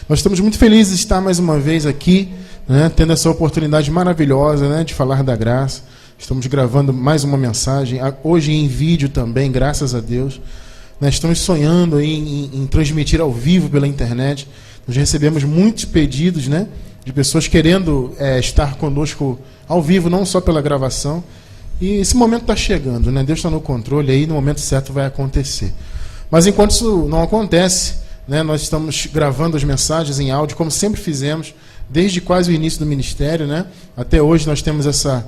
Nós estamos muito felizes de estar mais uma vez aqui, né, tendo essa oportunidade maravilhosa, né, de falar da graça. Estamos gravando mais uma mensagem, hoje em vídeo também, graças a Deus. Nós estamos sonhando em transmitir ao vivo pela internet. Nós recebemos muitos pedidos, né, de pessoas querendo estar conosco ao vivo, não só pela gravação. E esse momento está chegando, né? Deus está no controle, aí no momento certo vai acontecer. Mas enquanto isso não acontece, né, nós estamos gravando as mensagens em áudio, como sempre fizemos, desde quase o início do ministério, né? Até hoje nós temos essa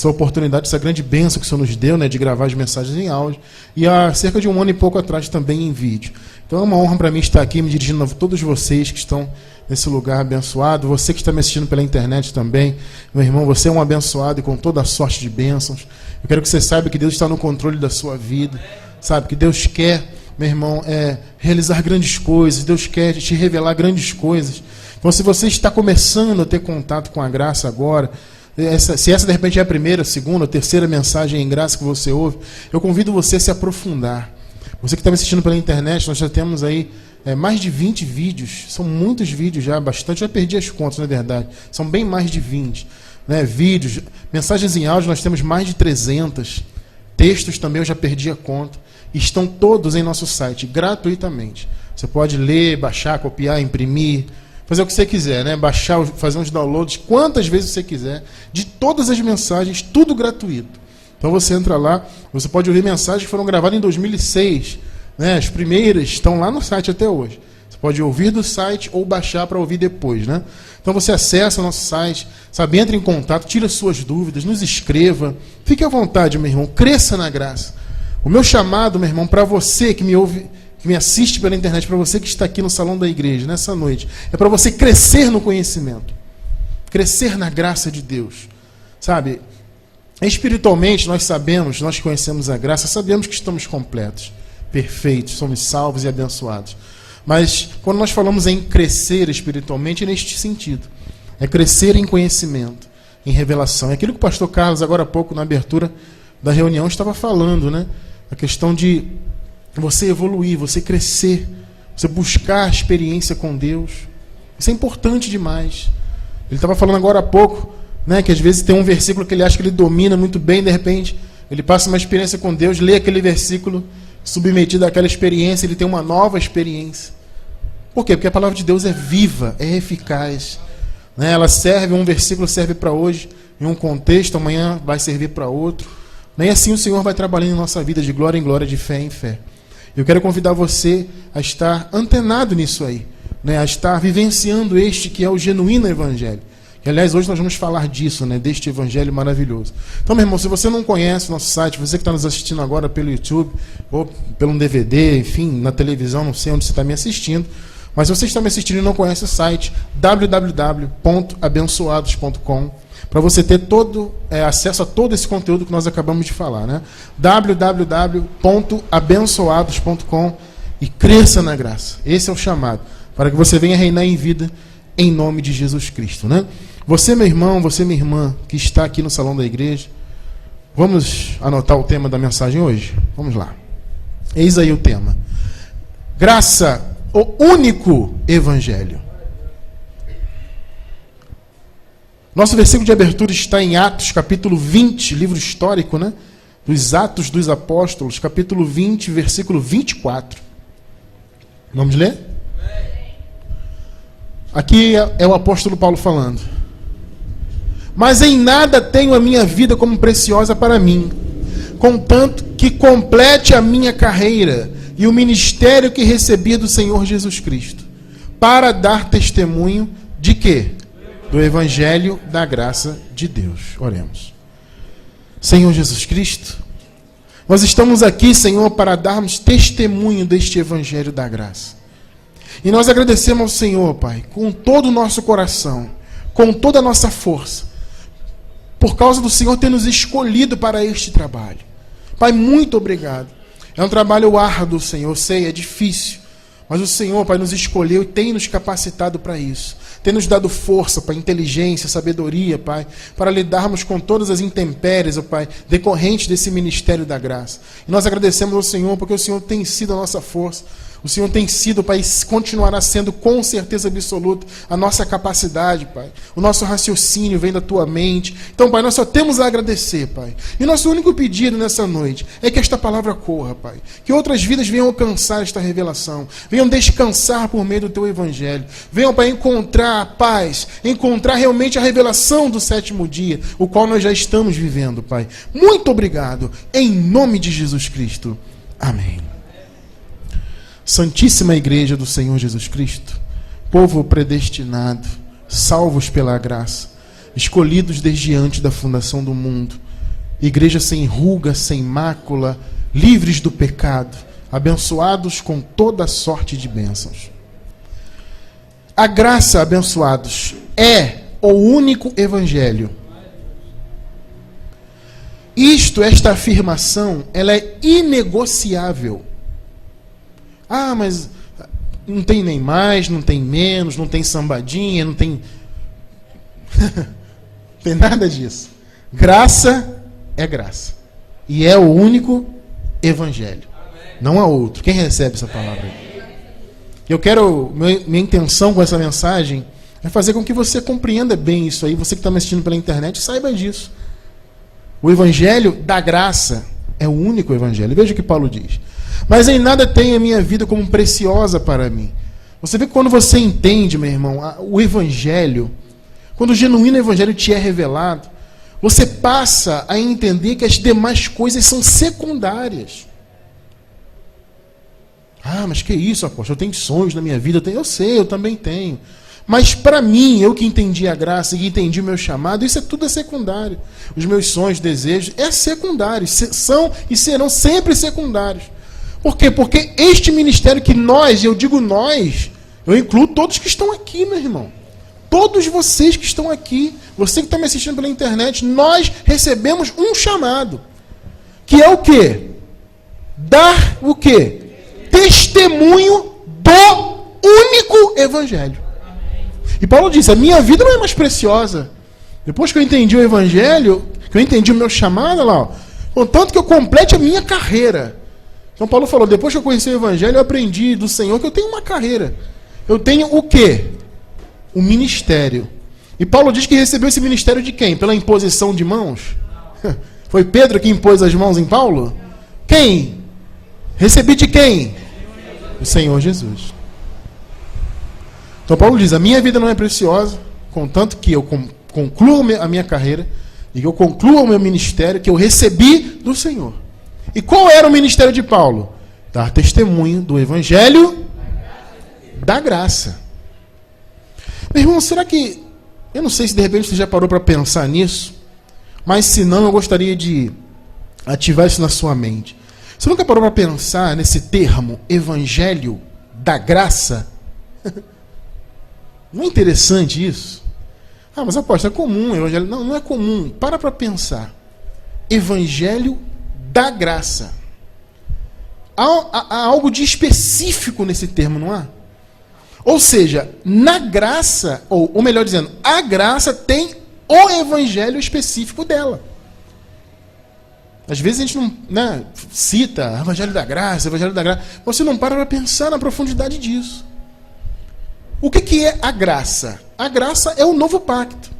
oportunidade, essa grande bênção que o Senhor nos deu, né, de gravar as mensagens em áudio. E há cerca de um ano e pouco atrás também em vídeo. Então é uma honra para mim estar aqui me dirigindo a todos vocês que estão nesse lugar abençoado. Você que está me assistindo pela internet também, meu irmão, você é um abençoado e com toda a sorte de bênçãos. Eu quero que você saiba que Deus está no controle da sua vida, sabe? Que Deus quer, meu irmão, realizar grandes coisas. Deus quer te revelar grandes coisas. Então, se você está começando a ter contato com a graça agora, se essa de repente é a primeira, segunda, terceira mensagem em graça que você ouve, eu convido você a se aprofundar. Você que está me assistindo pela internet, nós já temos aí mais de 20 vídeos, são muitos vídeos já, bastante, já perdi as contas, na verdade, são bem mais de 20, né? Vídeos, mensagens em áudio, nós temos mais de 300, textos também eu já perdi a conta, estão todos em nosso site, gratuitamente. Você pode ler, baixar, copiar, imprimir, fazer o que você quiser, né? Baixar, fazer uns downloads, quantas vezes você quiser, de todas as mensagens, tudo gratuito. Então você entra lá, você pode ouvir mensagens que foram gravadas em 2006, né? As primeiras estão lá no site até hoje. Você pode ouvir do site ou baixar para ouvir depois, né? Então você acessa o nosso site, sabe? Entre em contato, tira suas dúvidas, nos escreva. Fique à vontade, meu irmão, cresça na graça. O meu chamado, meu irmão, para você que me ouve, que me assiste pela internet, para você que está aqui no salão da igreja nessa noite, é para você crescer no conhecimento, crescer na graça de Deus, sabe? Espiritualmente nós sabemos, nós conhecemos a graça, sabemos que estamos completos, perfeitos, somos salvos e abençoados. Mas quando nós falamos em crescer espiritualmente, é neste sentido, é crescer em conhecimento, em revelação. É aquilo que o pastor Carlos agora há pouco na abertura da reunião estava falando, né? A questão de você evoluir, você crescer, você buscar a experiência com Deus. Isso é importante demais. Ele estava falando agora há pouco, né, que às vezes tem um versículo que ele acha que ele domina muito bem, de repente ele passa uma experiência com Deus, lê aquele versículo, submetido àquela experiência, ele tem uma nova experiência. Por quê? Porque a palavra de Deus é viva, é eficaz, né? Ela serve, um versículo serve para hoje, em um contexto, amanhã vai servir para outro. Nem assim o Senhor vai trabalhando em nossa vida, de glória em glória, de fé em fé. Eu quero convidar você a estar antenado nisso aí, né? A estar vivenciando este que é o genuíno evangelho. E, aliás, hoje nós vamos falar disso, né? Deste evangelho maravilhoso. Então, meu irmão, se você não conhece o nosso site, você que está nos assistindo agora pelo YouTube, ou pelo DVD, enfim, na televisão, não sei onde você está me assistindo, mas se você está me assistindo e não conhece o site, www.abençoados.com, para você ter acesso a todo esse conteúdo que nós acabamos de falar, né? www.abençoados.com, e cresça na graça. Esse é o chamado, para que você venha reinar em vida em nome de Jesus Cristo, né? Você, meu irmão, você, minha irmã, que está aqui no salão da igreja, vamos anotar o tema da mensagem hoje? Vamos lá. Eis aí o tema. Graça, o único evangelho. Nosso versículo de abertura está em Atos, capítulo 20, livro histórico, né? Dos Atos dos Apóstolos, capítulo 20, versículo 24. Vamos ler? Aqui é o apóstolo Paulo falando. Mas em nada tenho a minha vida como preciosa para mim, contanto que complete a minha carreira e o ministério que recebi do Senhor Jesus Cristo, para dar testemunho de quê? Do evangelho da graça de Deus. Oremos. Senhor Jesus Cristo, nós estamos aqui, Senhor, para darmos testemunho deste evangelho da graça. E nós agradecemos ao Senhor, Pai, com todo o nosso coração, com toda a nossa força, por causa do Senhor ter nos escolhido para este trabalho. Pai, muito obrigado. É um trabalho árduo, Senhor, eu sei, é difícil, mas o Senhor, Pai, nos escolheu e tem nos capacitado para isso. Tem nos dado força, Pai, inteligência, sabedoria, Pai, para lidarmos com todas as intempéries, ó Pai, decorrentes desse ministério da graça. E nós agradecemos ao Senhor, porque o Senhor tem sido a nossa força. O Senhor tem sido, Pai, e continuará sendo com certeza absoluta a nossa capacidade, Pai. O nosso raciocínio vem da Tua mente. Então, Pai, nós só temos a agradecer, Pai. E nosso único pedido nessa noite é que esta palavra corra, Pai. Que outras vidas venham alcançar esta revelação. Venham descansar por meio do Teu Evangelho. Venham, Pai, encontrar a paz, encontrar realmente a revelação do sétimo dia, o qual nós já estamos vivendo, Pai. Muito obrigado. Em nome de Jesus Cristo. Amém. Santíssima Igreja do Senhor Jesus Cristo, povo predestinado, salvos pela graça, escolhidos desde antes da fundação do mundo, igreja sem ruga, sem mácula, livres do pecado, abençoados com toda sorte de bênçãos. A graça, abençoados, é o único evangelho. Esta afirmação, ela é inegociável. Ah, mas não tem nem mais, não tem menos, não tem sambadinha, não tem... tem nada disso. Graça é graça. E é o único evangelho. Não há outro. Quem recebe essa palavra aí? Eu quero... Minha intenção com essa mensagem é fazer com que você compreenda bem isso aí. Você que está me assistindo pela internet, saiba disso. O evangelho da graça é o único evangelho. Veja o que Paulo diz. Mas em nada tem a minha vida como preciosa para mim. Você vê que quando você entende, meu irmão, o evangelho, quando o genuíno evangelho te é revelado, você passa a entender que as demais coisas são secundárias. Ah, mas que isso, apóstolo? Eu tenho sonhos na minha vida. Eu sei, eu também tenho. Mas para mim, eu que entendi a graça e entendi o meu chamado, isso tudo é secundário. Os meus sonhos, desejos, é secundário. São e serão sempre secundários. Por quê? Porque este ministério que nós, eu digo nós, eu incluo todos que estão aqui, meu irmão. Todos vocês que estão aqui, você que está me assistindo pela internet, nós recebemos um chamado. Que é o quê? Dar o quê? Testemunho do único evangelho. E Paulo disse, a minha vida não é mais preciosa. Depois que eu entendi o evangelho, que eu entendi o meu chamado, olha lá, ó, contanto que eu complete a minha carreira. Então Paulo falou, depois que eu conheci o evangelho, eu aprendi do Senhor que eu tenho uma carreira. Eu tenho o quê? O ministério. E Paulo diz que recebeu esse ministério de quem? Pela imposição de mãos? Foi Pedro que impôs as mãos em Paulo? Quem? Recebi de quem? Do Senhor Jesus. Então Paulo diz, a minha vida não é preciosa, contanto que eu conclua a minha carreira e que eu conclua o meu ministério que eu recebi do Senhor. E qual era o ministério de Paulo? Dar testemunho do evangelho da graça. Meu irmão, será que... Eu não sei se de repente você já parou para pensar nisso, mas se não, eu gostaria de ativar isso na sua mente. Você nunca parou para pensar nesse termo, evangelho da graça? Não é interessante isso? Ah, mas apóstolo, é comum, evangelho. Não, não é comum. Para pensar. Evangelho da graça. Há algo de específico nesse termo, não há? Ou seja, na graça, ou melhor dizendo, a graça tem o evangelho específico dela. Às vezes a gente não, né, cita evangelho da graça, você não para pensar na profundidade disso. O que é a graça? A graça é o novo pacto.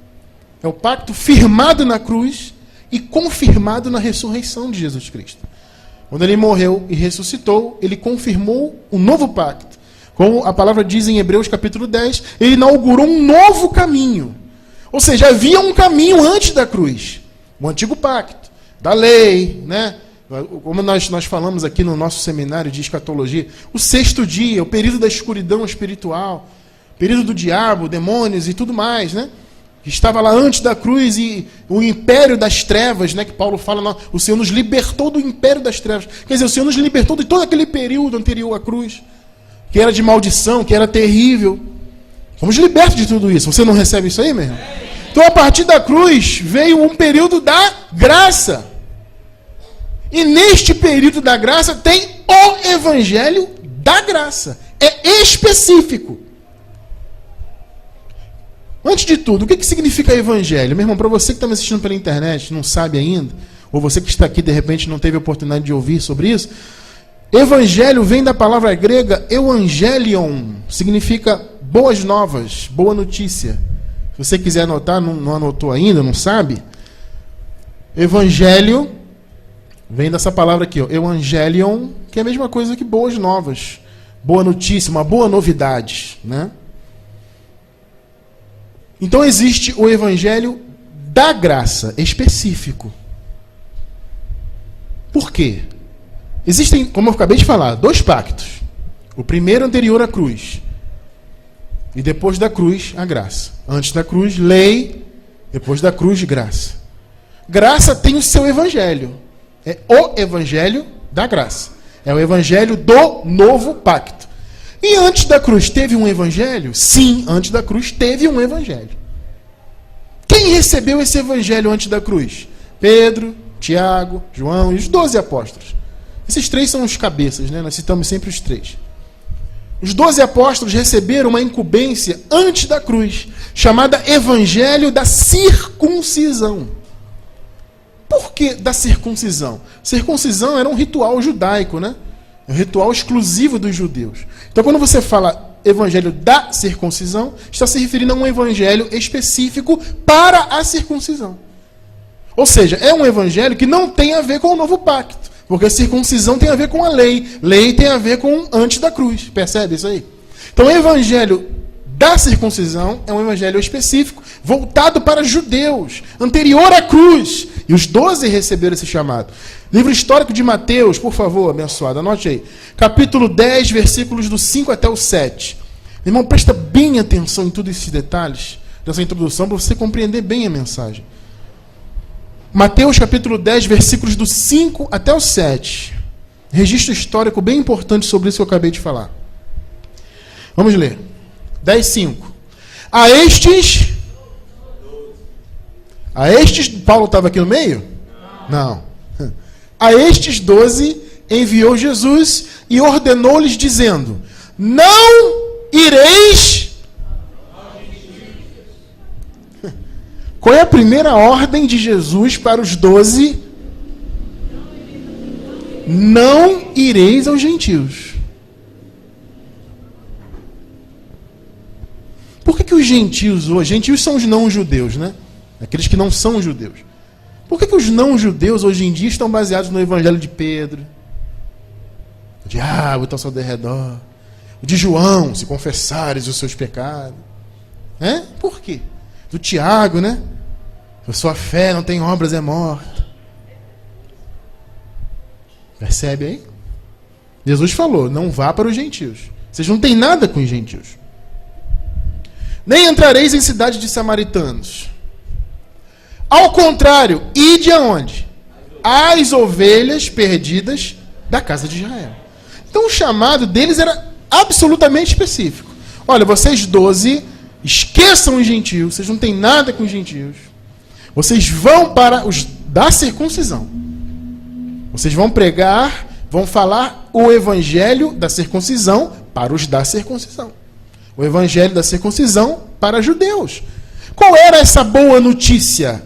É o pacto firmado na cruz e confirmado na ressurreição de Jesus Cristo. Quando ele morreu e ressuscitou, ele confirmou o novo pacto. Como a palavra diz em Hebreus capítulo 10, ele inaugurou um novo caminho. Ou seja, havia um caminho antes da cruz. O antigo pacto, da lei, né? Como nós falamos aqui no nosso seminário de escatologia, o sexto dia, o período da escuridão espiritual, período do diabo, demônios e tudo mais, né? Que estava lá antes da cruz e o império das trevas, né? Que Paulo fala, o Senhor nos libertou do império das trevas. Quer dizer, o Senhor nos libertou de todo aquele período anterior à cruz, que era de maldição, que era terrível. Fomos libertos de tudo isso. Você não recebe isso aí, meu irmão? Então, a partir da cruz, veio um período da graça. E neste período da graça tem o evangelho da graça. É específico. Antes de tudo, o que significa evangelho? Meu irmão, para você que está me assistindo pela internet, não sabe ainda, ou você que está aqui de repente não teve a oportunidade de ouvir sobre isso, Evangelho vem da palavra grega euangelion, significa boas novas, boa notícia. Se você quiser anotar, não anotou ainda, não sabe? Evangelho vem dessa palavra aqui, ó, euangelion, que é a mesma coisa que boas novas, boa notícia, uma boa novidade, né? Então existe o evangelho da graça, específico. Por quê? Existem, como eu acabei de falar, 2 pactos. O primeiro anterior à cruz. E depois da cruz, a graça. Antes da cruz, lei. Depois da cruz, graça. Graça tem o seu evangelho. É o evangelho da graça. É o evangelho do novo pacto. E antes da cruz teve um evangelho? Sim, antes da cruz teve um evangelho. Quem recebeu esse evangelho antes da cruz? Pedro, Tiago, João e os 12 apóstolos. Esses 3 são os cabeças, né? Nós citamos sempre os 3. Os 12 apóstolos receberam uma incumbência antes da cruz, chamada Evangelho da Circuncisão. Por que da circuncisão? Circuncisão era um ritual judaico, né? Um ritual exclusivo dos judeus. Então, quando você fala Evangelho da Circuncisão, está se referindo a um evangelho específico para a circuncisão. Ou seja, é um evangelho que não tem a ver com o novo pacto. Porque a circuncisão tem a ver com a lei. Lei tem a ver com antes da cruz. Percebe isso aí? Então o evangelho da circuncisão é um evangelho específico, voltado para judeus, anterior à cruz. E os 12 receberam esse chamado. Livro histórico de Mateus, por favor, abençoado, anote aí. Capítulo 10, versículos do 5 até o 7. Irmão, presta bem atenção em todos esses detalhes dessa introdução para você compreender bem a mensagem. Mateus capítulo 10, versículos do 5 até o 7. Registro histórico bem importante sobre isso que eu acabei de falar. Vamos ler. 10, 5. A estes, Paulo estava aqui no meio? Não. A estes 12 enviou Jesus e ordenou-lhes dizendo: não ireis. Qual é a primeira ordem de Jesus para os 12? Não ireis aos gentios. Por que os gentios hoje... Gentios são os não-judeus, né? Aqueles que não são judeus. Por que os não-judeus hoje em dia estão baseados no evangelho de Pedro? O diabo está ao seu derredor. O de João, se confessares os seus pecados. Por quê? Do Tiago, né? A sua fé não tem obras, é morta. Percebe aí? Jesus falou, não vá para os gentios. Vocês não têm nada com os gentios. Nem entrareis em cidade de samaritanos. Ao contrário, ide aonde? As ovelhas perdidas da casa de Israel. Então o chamado deles era absolutamente específico. Olha, vocês 12, esqueçam os gentios, vocês não têm nada com os gentios. Vocês vão para os da circuncisão. Vocês vão pregar, vão falar o evangelho da circuncisão para os da circuncisão. O evangelho da circuncisão para judeus. Qual era essa boa notícia?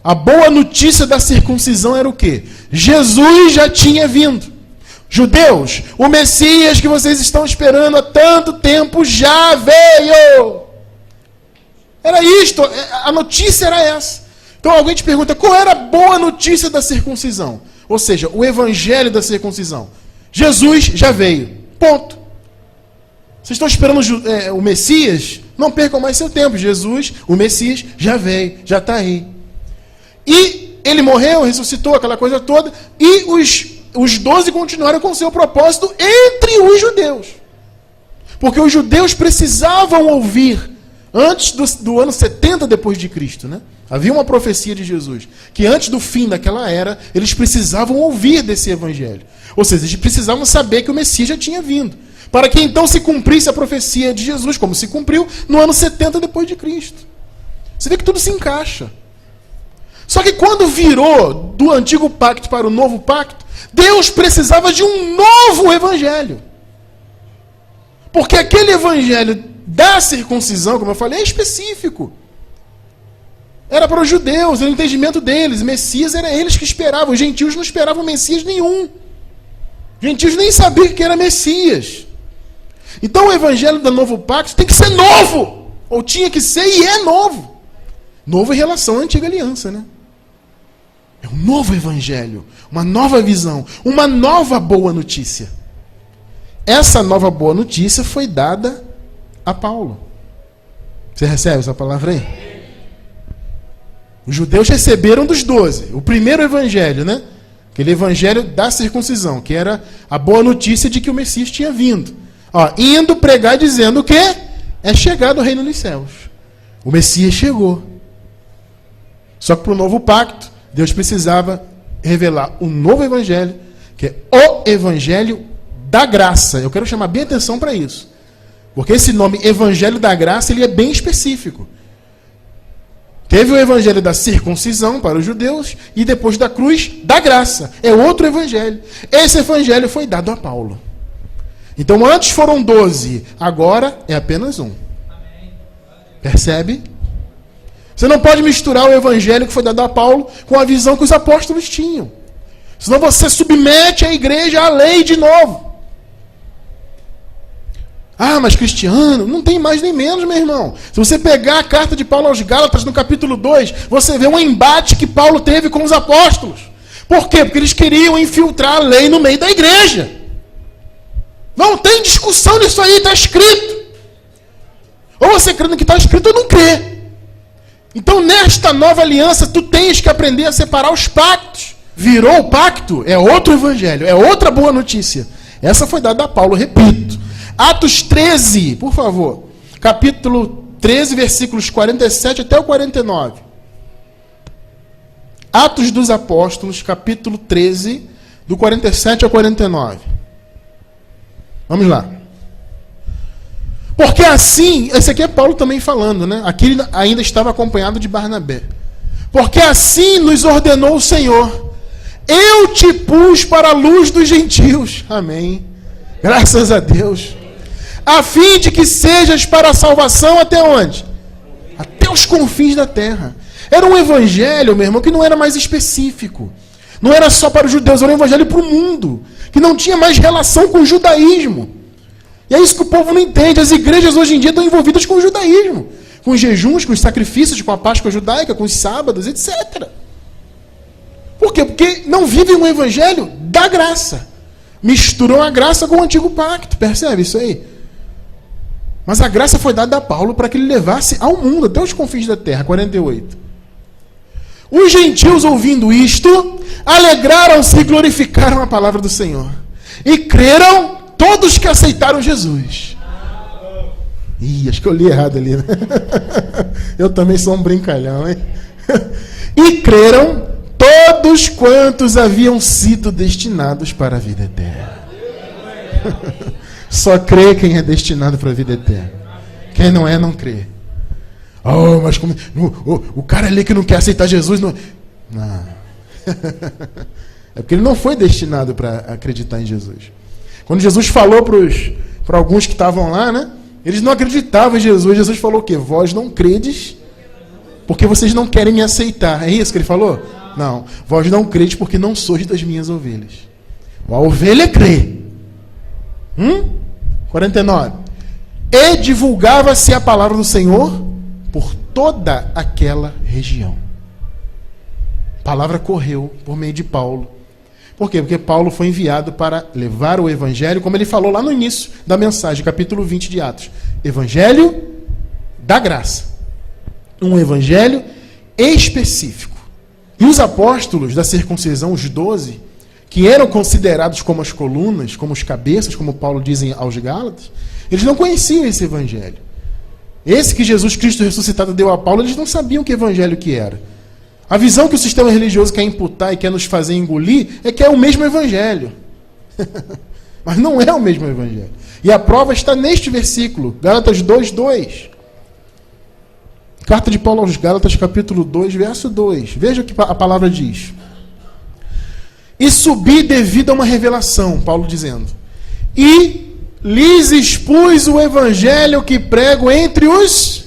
A boa notícia da circuncisão era o quê? Jesus já tinha vindo. Judeus, o Messias que vocês estão esperando há tanto tempo já veio. Era isto, a notícia era essa. Então alguém te pergunta, qual era a boa notícia da circuncisão? Ou seja, o evangelho da circuncisão. Jesus já veio. Ponto. Vocês estão esperando o Messias? Não percam mais seu tempo. Jesus, o Messias, já veio, já está aí. E ele morreu, ressuscitou, aquela coisa toda. E os 12 continuaram com o seu propósito entre os judeus. Porque os judeus precisavam ouvir, antes do ano 70 depois de Cristo, né? Havia uma profecia de Jesus, que antes do fim daquela era, eles precisavam ouvir desse evangelho. Ou seja, eles precisavam saber que o Messias já tinha vindo. Para que então se cumprisse a profecia de Jesus, como se cumpriu no ano 70 depois de Cristo. Você vê que tudo se encaixa. Só que quando virou do antigo pacto para o novo pacto, Deus precisava de um novo evangelho. Porque aquele evangelho da circuncisão, como eu falei, é específico. Era para os judeus, era o entendimento deles. Messias era eles que esperavam. Os gentios não esperavam Messias nenhum. Gentios nem sabiam que era Messias. Então o evangelho do novo pacto tem que ser novo. Ou tinha que ser e é novo. Novo em relação à antiga aliança, né? É um novo evangelho, uma nova visão, uma nova boa notícia. Essa nova boa notícia foi dada a Paulo. Você recebe essa palavra aí? Os judeus receberam dos 12, o primeiro evangelho, né? Aquele evangelho da circuncisão, que era a boa notícia de que o Messias tinha vindo. Ó, indo pregar dizendo o quê? É chegado o reino dos céus. O Messias chegou. Só que para o novo pacto, Deus precisava revelar um novo evangelho, que é o evangelho da graça. Eu quero chamar bem atenção para isso. Porque esse nome evangelho da graça, ele é bem específico. Teve o evangelho da circuncisão para os judeus e depois da cruz, da graça. É outro evangelho. Esse evangelho foi dado a Paulo. Então antes foram 12, agora é apenas um. Percebe? Você não pode misturar o evangelho que foi dado a Paulo com a visão que os apóstolos tinham. Senão você submete a igreja à lei de novo. Ah, mas Cristiano, não tem mais nem menos, meu irmão. Se você pegar a carta de Paulo aos Gálatas, no capítulo 2, você vê um embate que Paulo teve com os apóstolos. Por quê? Porque eles queriam infiltrar a lei no meio da igreja. Não tem discussão nisso aí, está escrito. Ou você crê no que está escrito ou não crê. Então, nesta nova aliança, tu tens que aprender a separar os pactos. Virou o pacto, é outro evangelho, é outra boa notícia. Essa foi dada a Paulo, repito. Atos 13, por favor. Capítulo 13, versículos 47 até o 49. Atos dos Apóstolos, capítulo 13, do 47 ao 49. Vamos lá. Porque assim, esse aqui é Paulo também falando, né? Aqui ele ainda estava acompanhado de Barnabé. Porque assim nos ordenou o Senhor: eu te pus para a luz dos gentios. Amém. Graças a Deus. A fim de que sejas para a salvação até onde? Até os confins da terra. Era um evangelho, meu irmão, que não era mais específico. Não era só para os judeus, era um evangelho para o mundo. Que não tinha mais relação com o judaísmo. E é isso que o povo não entende. As igrejas hoje em dia estão envolvidas com o judaísmo. Com os jejuns, com os sacrifícios, com a Páscoa judaica, com os sábados, etc. Por quê? Porque não vivem um evangelho da graça. Misturam a graça com o antigo pacto. Percebe isso aí? Mas a graça foi dada a Paulo para que ele levasse ao mundo, até os confins da terra. 48. Os gentios, ouvindo isto, alegraram-se e glorificaram a palavra do Senhor. E creram todos que aceitaram Jesus. Ih, acho que eu li errado ali, né? Eu também sou um brincalhão, hein? E creram todos quantos haviam sido destinados para a vida eterna. Só crê quem é destinado para a vida eterna. Quem não é, não crê. Oh, mas como, o cara ali que não quer aceitar Jesus não. É porque ele não foi destinado para acreditar em Jesus. Quando Jesus falou para alguns que estavam lá, né? Eles não acreditavam em Jesus. Jesus falou o quê? Vós não credes porque vocês não querem me aceitar. É isso que ele falou? Não. Vós não credes porque não sois das minhas ovelhas. A ovelha crê. 49. E divulgava-se a palavra do Senhor por toda aquela região. A palavra correu por meio de Paulo. Por quê? Porque Paulo foi enviado para levar o evangelho, como ele falou lá no início da mensagem, capítulo 20 de Atos. Evangelho da graça. Um evangelho específico. E os apóstolos da circuncisão, os 12, que eram considerados como as colunas, como os cabeças, como Paulo diz aos Gálatas, eles não conheciam esse evangelho. Esse que Jesus Cristo ressuscitado deu a Paulo, eles não sabiam que evangelho que era. A visão que o sistema religioso quer imputar e quer nos fazer engolir é que é o mesmo evangelho. Mas não é o mesmo evangelho. E a prova está neste versículo, Gálatas 2:2. Carta de Paulo aos Gálatas, capítulo 2, verso 2. Veja o que a palavra diz. E subi devido a uma revelação, Paulo dizendo. E lhes expus o evangelho que prego entre os...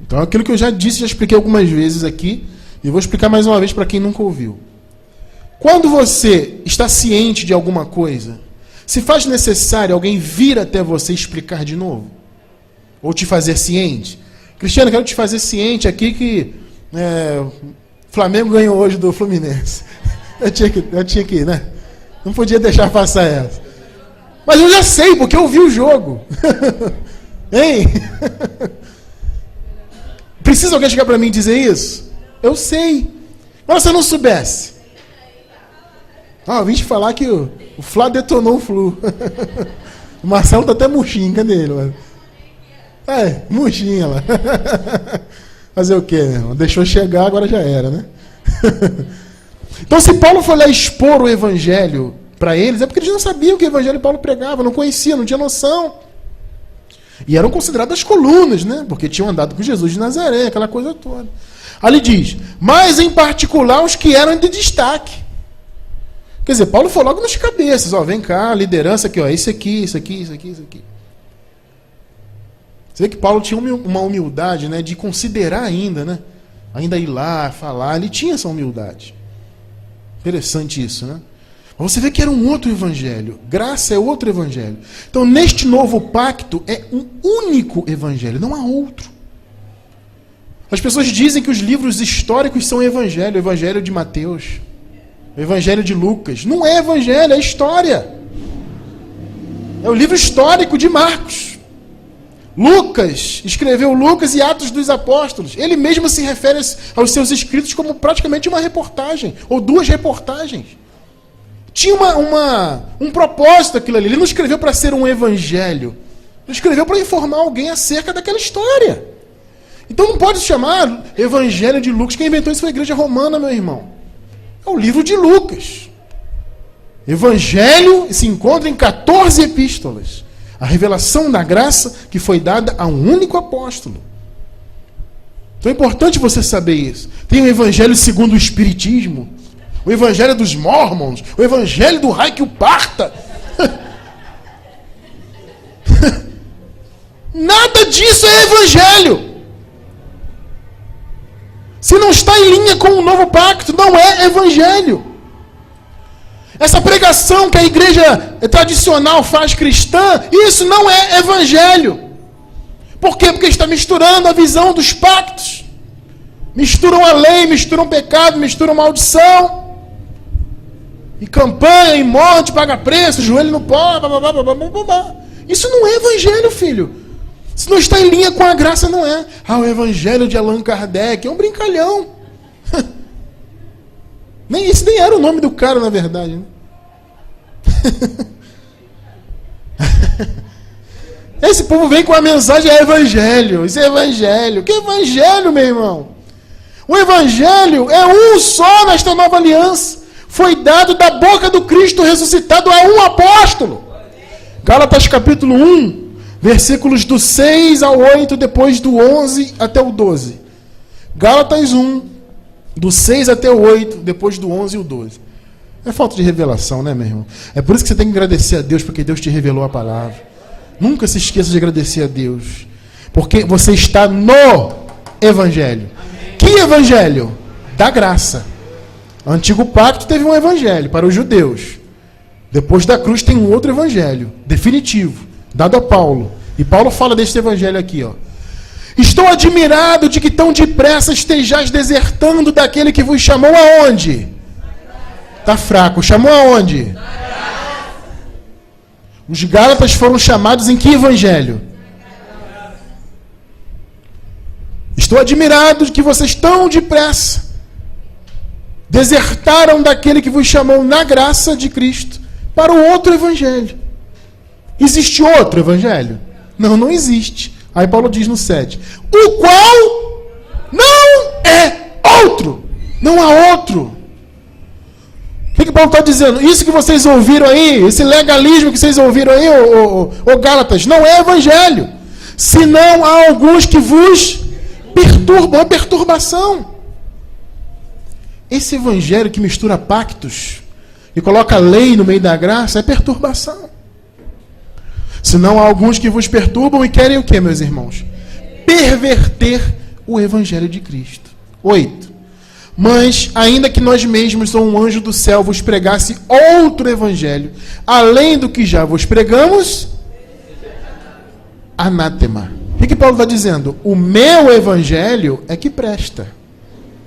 Então, aquilo que eu já disse, já expliquei algumas vezes aqui, e vou explicar mais uma vez para quem nunca ouviu. Quando você está ciente de alguma coisa, se faz necessário alguém vir até você explicar de novo? Ou te fazer ciente? Cristiano, quero te fazer ciente aqui que o Flamengo ganhou hoje do Fluminense. Eu tinha que, né? Não podia deixar passar essa. Mas eu já sei, porque eu vi o jogo. Hein? Precisa alguém chegar para mim e dizer isso? Eu sei. Mas se eu não soubesse? Eu vim te falar que o Flá detonou o Flu. O Marcelo tá até murchinho, cadê ele? Mano? Murchinha lá. Fazer o quê, né? Deixou chegar, agora já era, né? Então, se Paulo foi lá expor o evangelho para eles, é porque eles não sabiam que o evangelho Paulo pregava, não conheciam, não tinham noção. E eram consideradas colunas, né? Porque tinham andado com Jesus de Nazaré, aquela coisa toda. Ali diz, mas em particular os que eram de destaque. Quer dizer, Paulo foi logo nas cabeças, vem cá, liderança aqui, isso aqui, isso aqui, isso aqui, isso aqui. Você vê que Paulo tinha uma humildade, né, de considerar ainda, né? Ainda ir lá, falar, ele tinha essa humildade. Interessante isso, né? Mas você vê que era um outro evangelho. Graça é outro evangelho. Então, neste novo pacto, é um único evangelho, não há outro. As pessoas dizem que os livros históricos são evangelho. O evangelho de Mateus, o evangelho de Lucas. Não é evangelho, é história. É o livro histórico de Marcos. Lucas escreveu Lucas e Atos dos Apóstolos. Ele mesmo se refere aos seus escritos como praticamente uma reportagem, ou duas reportagens. Tinha um propósito aquilo ali. Ele não escreveu para ser um evangelho. Ele escreveu para informar alguém acerca daquela história. Então não pode se chamar Evangelho de Lucas. Quem inventou isso foi a igreja romana, meu irmão. É o livro de Lucas. Evangelho se encontra em 14 epístolas. A revelação da graça que foi dada a um único apóstolo. Então é importante você saber isso. Tem o Evangelho segundo o Espiritismo, o Evangelho dos Mormons, o Evangelho do raio que o parta. Nada disso é Evangelho. Se não está em linha com o novo pacto, não é Evangelho. Essa pregação que a igreja tradicional faz cristã, isso não é evangelho. Por quê? Porque está misturando a visão dos pactos. Misturam a lei, misturam pecado, misturam maldição. E campanha, e monte, paga preço, joelho no pó, blá. Isso não é evangelho, filho. Se não está em linha com a graça, não é. O evangelho de Allan Kardec é um brincalhão. Esse nem era o nome do cara, na verdade. Né? Esse povo vem com a mensagem evangelho. Isso é evangelho. Que evangelho, meu irmão? O evangelho é um só nesta nova aliança. Foi dado da boca do Cristo ressuscitado a um apóstolo. Gálatas capítulo 1, versículos do 6 ao 8, depois do 11 até o 12. Gálatas 1, do 6 até o 8, depois do 11 e o 12. É falta de revelação, né, meu irmão? É por isso que você tem que agradecer a Deus, porque Deus te revelou a palavra. Nunca se esqueça de agradecer a Deus, porque você está no Evangelho. Amém. Que Evangelho? Da graça. O antigo pacto teve um Evangelho para os judeus. Depois da cruz tem um outro Evangelho, definitivo, dado a Paulo. E Paulo fala deste Evangelho aqui, ó. Estou admirado de que tão depressa estejais desertando daquele que vos chamou aonde? Está fraco. Chamou aonde? Os Gálatas foram chamados em que evangelho? Estou admirado de que vocês tão depressa desertaram daquele que vos chamou na graça de Cristo para o outro evangelho. Existe outro evangelho? Não, não existe. Aí Paulo diz no 7, o qual não é outro. Não há outro. O que Paulo está dizendo? Isso que vocês ouviram aí, esse legalismo que vocês ouviram aí, ô Gálatas, não é evangelho. Senão há alguns que vos perturbam, é perturbação. Esse evangelho que mistura pactos e coloca a lei no meio da graça é perturbação. Senão há alguns que vos perturbam e querem o quê, meus irmãos? Perverter o evangelho de Cristo. 8. Mas, ainda que nós mesmos ou um anjo do céu vos pregasse outro evangelho, além do que já vos pregamos, anátema. O que Paulo está dizendo? O meu evangelho é que presta.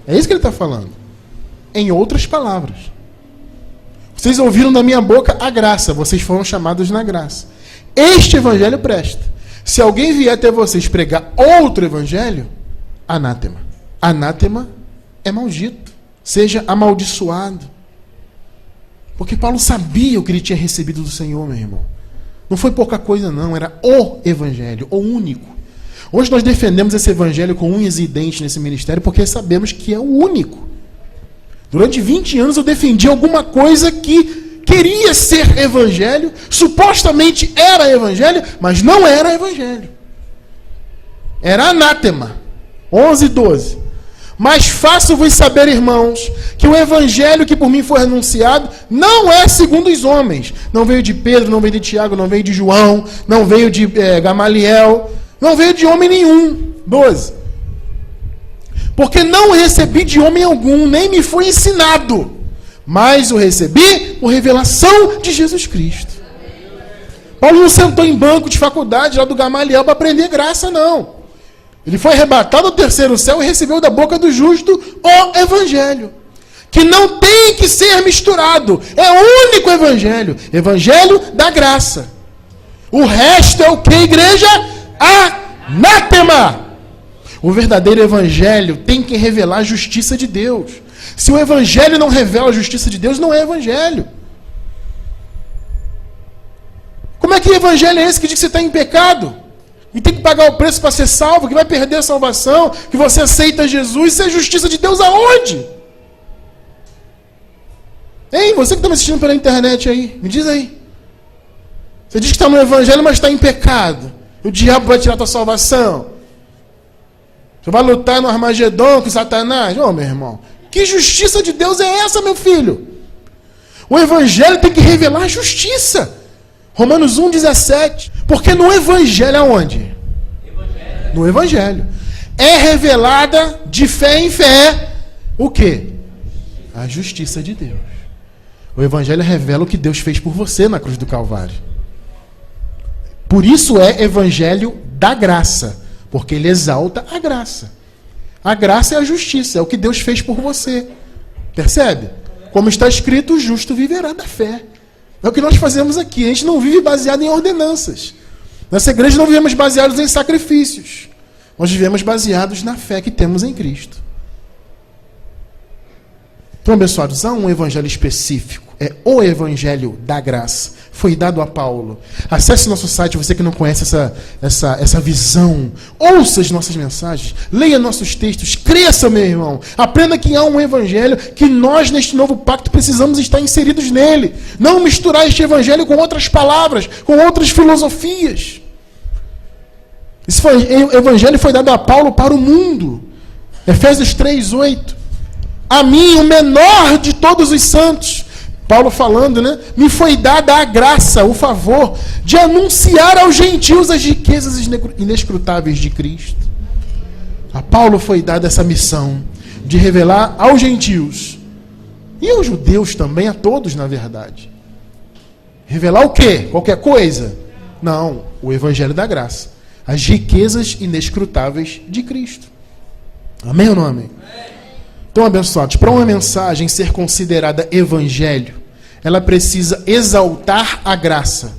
É isso que ele está falando. Em outras palavras. Vocês ouviram da minha boca a graça, vocês foram chamados na graça. Este evangelho presta. Se alguém vier até vocês pregar outro evangelho, anátema. Anátema é maldito. Seja amaldiçoado. Porque Paulo sabia o que ele tinha recebido do Senhor, meu irmão. Não foi pouca coisa não, era o evangelho, o único. Hoje nós defendemos esse evangelho com unhas e dentes nesse ministério porque sabemos que é o único. Durante 20 anos eu defendi alguma coisa que queria ser evangelho, supostamente era evangelho, mas não era evangelho. Era anátema. 11 e 12. Mas faço-vos saber, irmãos, que o evangelho que por mim foi anunciado não é segundo os homens. Não veio de Pedro, não veio de Tiago, não veio de João, não veio de Gamaliel, não veio de homem nenhum. 12. Porque não recebi de homem algum, nem me foi ensinado, mas o recebi por revelação de Jesus Cristo. Paulo não sentou em banco de faculdade lá do Gamaliel para aprender graça, não. Ele foi arrebatado ao terceiro céu e recebeu da boca do justo o evangelho, que não tem que ser misturado. É o único evangelho, evangelho da graça. O resto é o que, igreja? Anátema. O verdadeiro evangelho tem que revelar a justiça de Deus. Se o evangelho não revela a justiça de Deus, não é evangelho. Como é que evangelho é esse que diz que você está em pecado? E tem que pagar o preço para ser salvo, que vai perder a salvação, que você aceita Jesus, isso é justiça de Deus aonde? Hein, você que está me assistindo pela internet aí, me diz aí. Você diz que está no evangelho, mas está em pecado. O diabo vai tirar a tua salvação. Você vai lutar no Armagedon com Satanás? Ô, meu irmão, que justiça de Deus é essa, meu filho? O evangelho tem que revelar a justiça. Romanos 1,17. Porque no evangelho aonde? No evangelho. É revelada de fé em fé o quê? A justiça de Deus. O evangelho revela o que Deus fez por você na cruz do Calvário. Por isso é evangelho da graça. Porque ele exalta a graça. A graça é a justiça, é o que Deus fez por você. Percebe? Como está escrito, o justo viverá da fé. É o que nós fazemos aqui. A gente não vive baseado em ordenanças. Nessa igreja não vivemos baseados em sacrifícios. Nós vivemos baseados na fé que temos em Cristo. Então, abençoados, há um evangelho específico. É o evangelho da graça. Foi dado a Paulo. Acesse nosso site, você que não conhece essa visão. Ouça as nossas mensagens. Leia nossos textos. Cresça, meu irmão. Aprenda que há um evangelho que nós, neste novo pacto, precisamos estar inseridos nele. Não misturar este evangelho com outras palavras, com outras filosofias. O evangelho foi dado a Paulo para o mundo. Efésios 3:8. A mim, o menor de todos os santos, Paulo falando, né? Me foi dada a graça, o favor, de anunciar aos gentios as riquezas inescrutáveis de Cristo. A Paulo foi dada essa missão de revelar aos gentios, e aos judeus também, a todos, na verdade. Revelar o quê? Qualquer coisa? Não, o evangelho da graça. As riquezas inescrutáveis de Cristo. Amém ou não amém? Então, abençoados, para uma mensagem ser considerada evangelho, ela precisa exaltar a graça.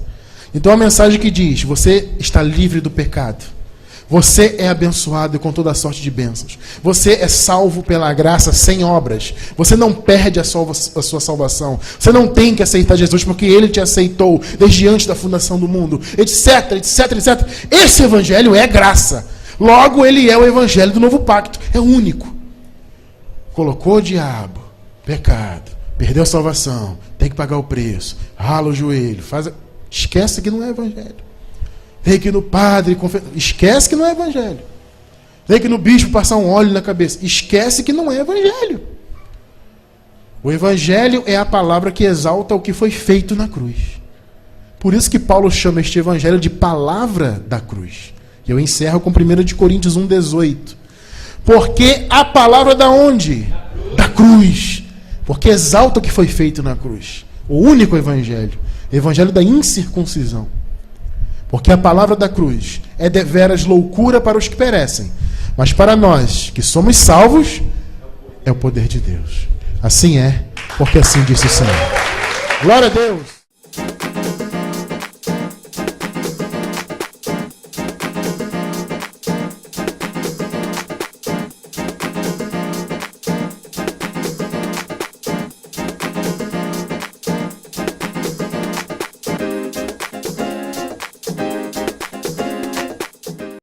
Então, a mensagem que diz, você está livre do pecado. Você é abençoado com toda a sorte de bênçãos. Você é salvo pela graça sem obras. Você não perde a sua salvação. Você não tem que aceitar Jesus porque Ele te aceitou desde antes da fundação do mundo, etc, etc, etc. Esse evangelho é graça. Logo, ele é o evangelho do novo pacto. É único. Colocou o diabo, pecado, perdeu a salvação, tem que pagar o preço, rala o joelho, esquece que não é evangelho. Vem aqui no padre, esquece que não é evangelho. Vem aqui no bispo passar um óleo na cabeça, esquece que não é evangelho. O evangelho é a palavra que exalta o que foi feito na cruz. Por isso que Paulo chama este evangelho de palavra da cruz. E eu encerro com 1 Coríntios 1,18. Porque a palavra da onde? Da cruz, porque exalta o que foi feito na cruz. O único evangelho da incircuncisão. Porque a palavra da cruz é deveras loucura para os que perecem, mas para nós que somos salvos, é o poder de Deus. Assim é, porque assim disse o Senhor. Glória a Deus.